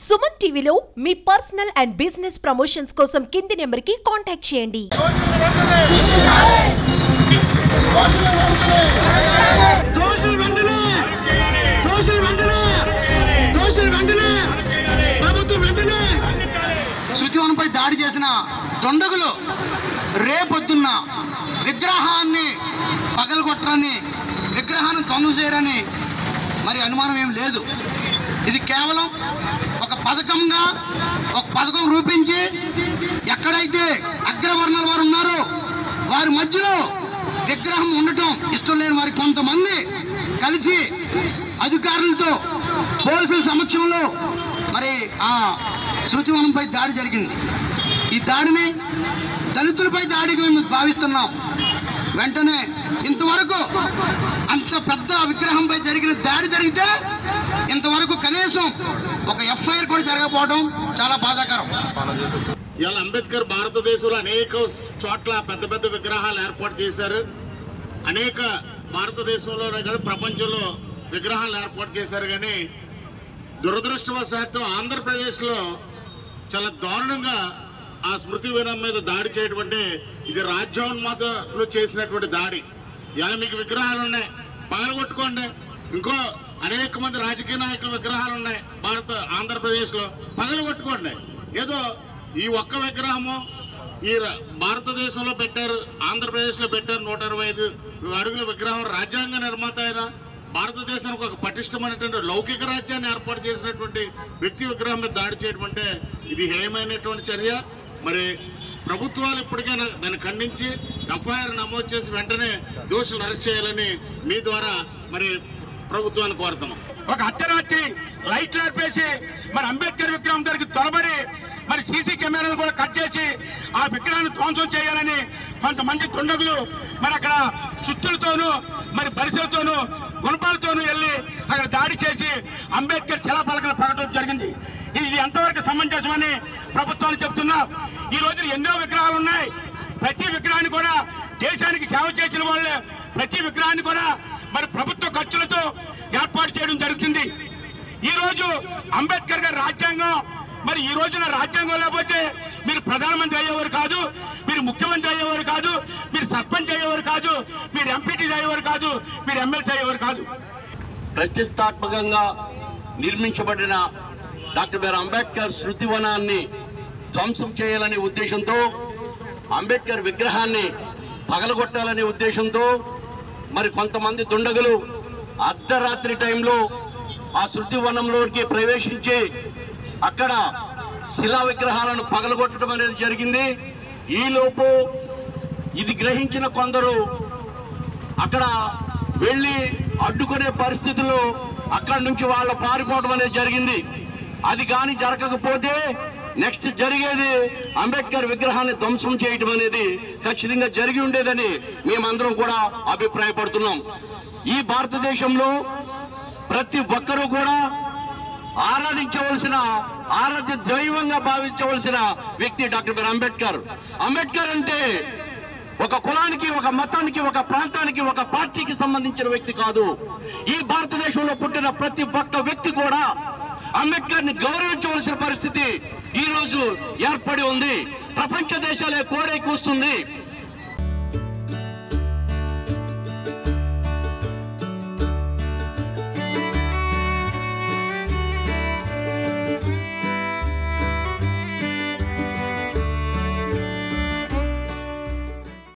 సుమన్ టీవీలో మీ personal and business promotions కోసం కింది నెంబర్కి కాంటాక్ట్ చేయండి. శృతివనంపై దాడి చేసిన దొండగులు రేపొద్దున్న విగ్రహాన్ని పగలగొట్టరని, విగ్రహాన్ని ధ్వంసం చేయరని మరి అనుమానం ఏం లేదు. ఇది కేవలం ఒక పథకంగా ఒక పథకం రూపించి ఎక్కడైతే అగ్రవర్ణాల వారు ఉన్నారో వారి మధ్యలో విగ్రహం ఉండటం ఇష్టం లేని వారి కొంతమంది కలిసి అధికారులతో పోలీసుల సమక్షంలో మరి ఆ శృతివనంపై దాడి జరిగింది. ఈ దాడిని దళితులపై దాడిగా మేము భావిస్తున్నాం. వెంటనే ఇంతవరకు అంత పెద్ద విగ్రహంపై జరిగిన దాడి జరిగితే ఇంతవరకు కనీసం ఒక ఎఫ్ఐఆర్ కూడా జరగకపోవడం చాలా బాధాకరం. ఇవాళ అంబేద్కర్ భారతదేశంలో అనేక చోట్ల పెద్ద పెద్ద విగ్రహాలు ఏర్పాటు చేశారు. అనేక భారతదేశంలోనే కాదు ప్రపంచంలో విగ్రహాలు ఏర్పాటు చేశారు. కానీ దురదృష్టవశాత్తు ఆంధ్రప్రదేశ్లో చాలా దారుణంగా ఆ స్మృతి వనం మీద దాడి చేయడం అంటే ఇది రాజ్యోన్మాదులు చేసినటువంటి దాడి. ఇవాళ మీకు విగ్రహాలు ఉన్నాయి, పగలగొట్టుకోండి. ఇంకో అనేక మంది రాజకీయ నాయకుల విగ్రహాలు ఉన్నాయి ఆంధ్రప్రదేశ్లో, పగలగొట్టుకోండి. ఏదో ఈ ఒక్క విగ్రహము ఈ భారతదేశంలో పెట్టారు, ఆంధ్రప్రదేశ్లో పెట్టారు. 125 అడుగుల విగ్రహం రాజ్యాంగ నిర్మాత అయిన భారతదేశానికి ఒక పటిష్టమైనటువంటి లౌకిక రాజ్యాన్ని ఏర్పాటు చేసినటువంటి వ్యక్తి విగ్రహం మీద దాడి చేయడం అంటే ఇది హేయమైనటువంటి చర్య. మరి ప్రభుత్వాలు ఇప్పటికైనా దాన్ని ఖండించి ఎఫ్ఐఆర్ నమోదు చేసి వెంటనే దోషులు అరెస్ట్ చేయాలని మీ ద్వారా మరి ప్రభుత్వాన్ని కోరుతున్నాం. ఒక అర్ధరాత్రి లైట్లు ఆర్పేసి మరి అంబేద్కర్ విగ్రహం దగ్గరికి త్వరబడి మరి సీసీ కెమెరాలు కూడా కట్ చేసి ఆ విగ్రహాన్ని ధ్వంసం చేయాలని కొంతమంది దుండగులు మరి అక్కడ సుత్తులతోనూ మరి పరిసలతోనూ గుణపాలతోనూ వెళ్ళి అక్కడ దాడి చేసి అంబేద్కర్ శిలాఫలకాలు పగటం జరిగింది. ఇది ఎంతవరకు సమంజసమని ప్రభుత్వాన్ని చెప్తున్నా. ఈ రోజు ఎన్నో విగ్రహాలు ఉన్నాయి. ప్రతి విగ్రహాన్ని కూడా దేశానికి సేవ చేసిన వాళ్ళే ప్రతి విగ్రహాన్ని కూడా మరి ప్రభుత్వ ఖర్చులతో ఏర్పాటు చేయడం జరుగుతుంది. ఈ రోజు అంబేద్కర్ గారి రాజ్యాంగం మరి ఈ రోజున రాజ్యాంగం లేకపోతే మీరు ప్రధానమంత్రి అయ్యేవారు కాదు, మీరు ముఖ్యమంత్రి అయ్యేవారు కాదు, మీరు సర్పంచ్ అయ్యేవారు కాదు, మీరు ఎంపీటీ అయ్యేవారు కాదు, మీరు ఎమ్మెల్సీ అయ్యేవారు కాదు. ప్రతిష్టాత్మకంగా నిర్మించబడిన డాక్టర్ బిఆర్ అంబేద్కర్ శృతివనాన్ని ధ్వంసం చేయాలనే ఉద్దేశంతో, అంబేద్కర్ విగ్రహాన్ని పగలగొట్టాలనే ఉద్దేశంతో మరి కొంతమంది దుండగులు అర్ధరాత్రి టైంలో ఆ శృతివనంలోకి ప్రవేశించి అక్కడ శిలా విగ్రహాలను పగలగొట్టడం అనేది జరిగింది. ఈలోపు ఇది గ్రహించిన కొందరు అక్కడ వెళ్ళి అడ్డుకునే పరిస్థితుల్లో అక్కడి నుంచి వాళ్ళు పారిపోవడం అనేది జరిగింది. అది కానీ జరగకపోతే నెక్స్ట్ జరిగేది అంబేద్కర్ విగ్రహాన్ని ధ్వంసం చేయడం అనేది ఖచ్చితంగా జరిగి ఉండేదని మేమందరం కూడా అభిప్రాయపడుతున్నాం. ఈ భారతదేశంలో ప్రతి ఒక్కరూ కూడా ఆరాధించవలసిన, ఆరాధ్య దైవంగా భావించవలసిన వ్యక్తి డాక్టర్ బిఆర్ అంబేద్కర్. అంబేద్కర్ అంటే ఒక కులానికి, ఒక మతానికి, ఒక ప్రాంతానికి, ఒక పార్టీకి సంబంధించిన వ్యక్తి కాదు. ఈ భారతదేశంలో పుట్టిన ప్రతి ఒక్క వ్యక్తి కూడా అంబేద్కర్ ని గౌరవించవలసిన పరిస్థితి ఈ రోజు ఏర్పడి ఉంది. ప్రపంచ దేశాలే కోడై కూస్తుంది.